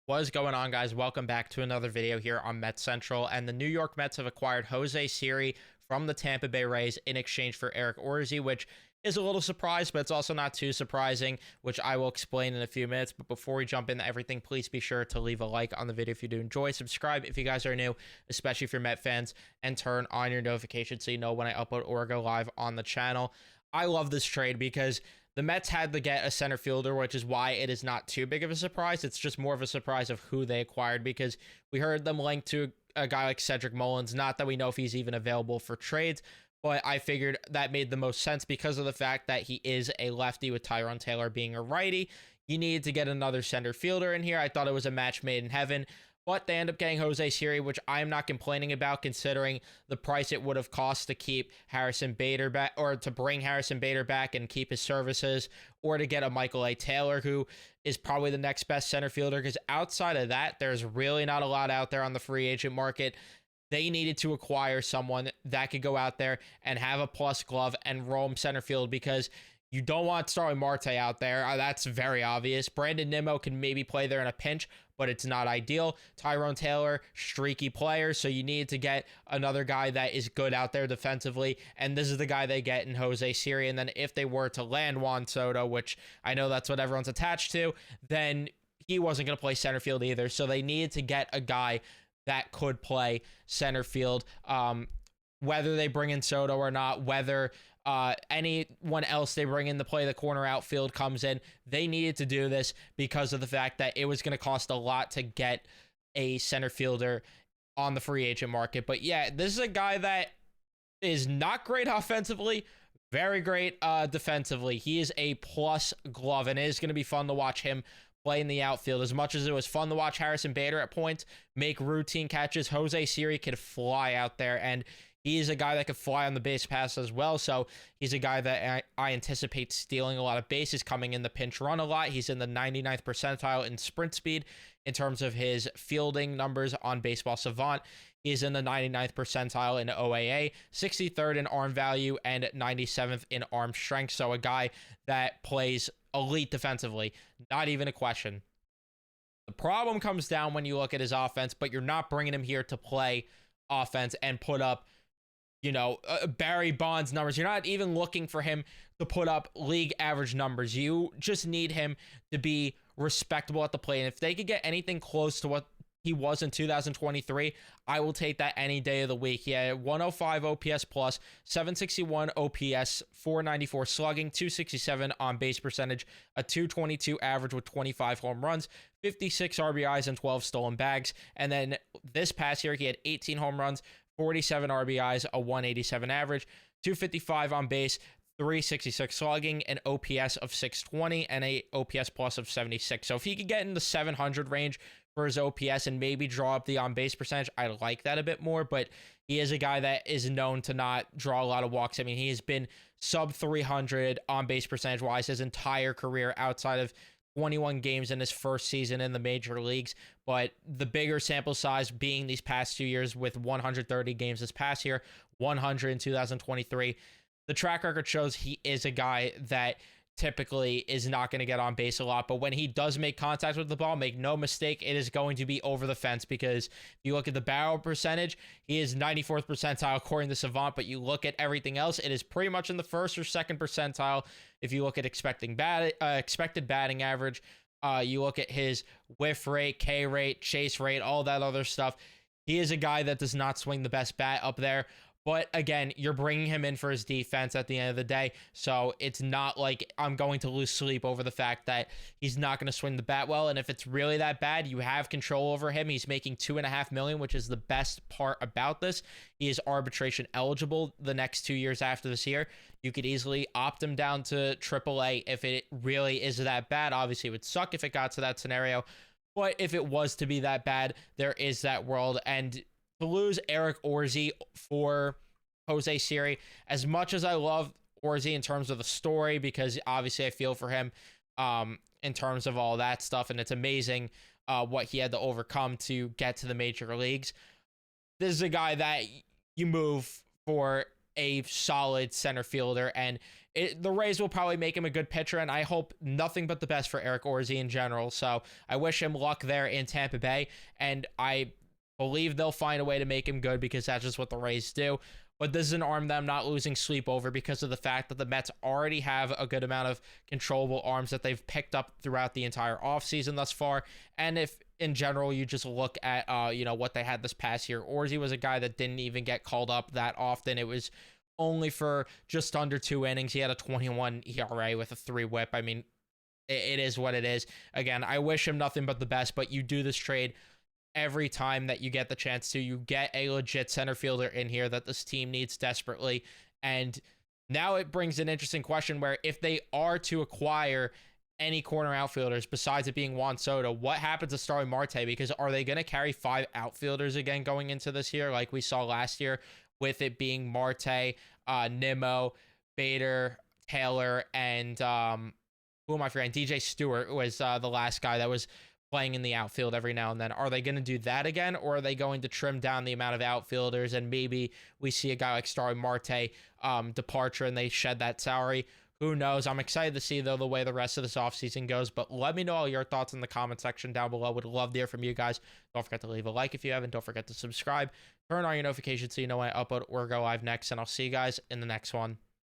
What is going on, guys? Welcome back to another video here on Mets Central. And the New York Mets have acquired Jose Siri from the Tampa Bay Rays in exchange for Eric Orze, which is a little surprise, but it's also not too surprising, which I will explain in a few minutes. But before we jump into everything, please be sure to leave a like on the video if you do enjoy. Subscribe if you guys are new, especially if you're Met fans, and turn on your notifications so you know when I upload or go live on the channel. I love this trade because the Mets had to get a center fielder, which is why it is not too big of a surprise. It's just more of a surprise of who they acquired, because we heard them linked to a guy like Cedric Mullins. Not that we know if he's even available for trades, but I figured that made the most sense because of the fact that he is a lefty with Tyrone Taylor being a righty. You needed to get another center fielder in here. I thought it was a match made in heaven. But they end up getting Jose Siri, which I'm not complaining about considering the price it would have cost to keep Harrison Bader back, or to bring Harrison Bader back and keep his services, or to get a Michael A. Taylor, who is probably the next best center fielder, because outside of that, there's really not a lot out there on the free agent market. They needed to acquire someone that could go out there and have a plus glove and roam center field, because you don't want Starling Marte out there. That's very obvious. Brandon Nimmo can maybe play there in a pinch, but it's not ideal. Tyrone Taylor, streaky player, so you need to get another guy that is good out there defensively, and this is the guy they get in Jose Siri. And then if they were to land Juan Soto, which I know that's what everyone's attached to, then he wasn't going to play center field either, so they needed to get a guy that could play center field. Whether they bring in Soto or not, whether anyone else they bring in to play the corner outfield comes in, they needed to do this because of the fact that it was going to cost a lot to get a center fielder on the free agent market. But yeah, this is a guy that is not great offensively, very great defensively. He is a plus glove, and it is going to be fun to watch him play in the outfield. As much as it was fun to watch Harrison Bader at points make routine catches, Jose Siri could fly out there, and he's a guy that could fly on the base pass as well. So he's a guy that I anticipate stealing a lot of bases, coming in the pinch run a lot. He's in the 99th percentile in sprint speed in terms of his fielding numbers on Baseball Savant. He's in the 99th percentile in OAA, 63rd in arm value, and 97th in arm strength. So a guy that plays elite defensively, not even a question. The problem comes down when you look at his offense, but you're not bringing him here to play offense and put up, Barry Bonds numbers. You're not even looking for him to put up league average numbers. You just need him to be respectable at the plate. And if they could get anything close to what he was in 2023, I will take that any day of the week. He had 105 OPS plus, 761 OPS, 494 slugging, 267 on base percentage, a 222 average with 25 home runs, 56 RBIs, and 12 stolen bags. And then this past year, he had 18 home runs, 47 RBIs, a 187 average, 255 on base, 366 slugging, an OPS of 620, and a OPS plus of 76. So if he could get in the 700 range for his OPS and maybe draw up the on-base percentage, I like that a bit more. But he is a guy that is known to not draw a lot of walks. I mean, he has been sub 300 on-base percentage-wise his entire career, outside of 21 games in his first season in the major leagues. But the bigger sample size being these past 2 years, with 130 games this past year, 100 in 2023. The track record shows he is a guy that typically is not going to get on base a lot, but when he does make contact with the ball, make no mistake, it is going to be over the fence, because if you look at the barrel percentage, he is 94th percentile according to Savant, but you look at everything else, it is pretty much in the first or second percentile. If you look at expected batting average, you look at his whiff rate, K rate, chase rate, all that other stuff, he is a guy that does not swing the best bat up there. But again, you're bringing him in for his defense at the end of the day. So it's not like I'm going to lose sleep over the fact that he's not going to swing the bat well. And if it's really that bad, you have control over him. He's making $2.5 million, which is the best part about this. He is arbitration eligible the next 2 years after this year. You could easily opt him down to AAA if it really is that bad. Obviously, it would suck if it got to that scenario. But if it was to be that bad, there is that world. And to lose Eric Orze for Jose Siri, as much as I love Orze in terms of the story, because obviously I feel for him in terms of all that stuff, and it's amazing what he had to overcome to get to the major leagues. This is a guy that you move for a solid center fielder, and the Rays will probably make him a good pitcher, and I hope nothing but the best for Eric Orze in general. So I wish him luck there in Tampa Bay, and I believe they'll find a way to make him good because that's just what the Rays do. But this is an arm that I'm not losing sleep over because of the fact that the Mets already have a good amount of controllable arms that they've picked up throughout the entire offseason thus far. And if in general you just look at what they had this past year, Orze was a guy that didn't even get called up that often. It was only for just under 2 innings. He had a 21 ERA with a 3 whip. I mean, it is what it is. Again, I wish him nothing but the best, but you do this trade every time that you get the chance to. You get a legit center fielder in here that this team needs desperately. And now it brings an interesting question where if they are to acquire any corner outfielders besides it being Juan Soto, what happens to Starling Marte? Because are they going to carry 5 outfielders again going into this year like we saw last year, with it being Marte, Nimmo, Bader, Taylor, and who am I forgetting? DJ Stewart was the last guy that was playing in the outfield every now and then. Are they going to do that again, or are they going to trim down the amount of outfielders and maybe we see a guy like Starling Marte departure and they shed that salary? Who knows? I'm excited to see, though, the way the rest of this offseason goes, but let me know all your thoughts in the comment section down below. Would love to hear from you guys. Don't forget to leave a like if you haven't. Don't forget to subscribe. Turn on your notifications so you know when I upload or go live next, and I'll see you guys in the next one.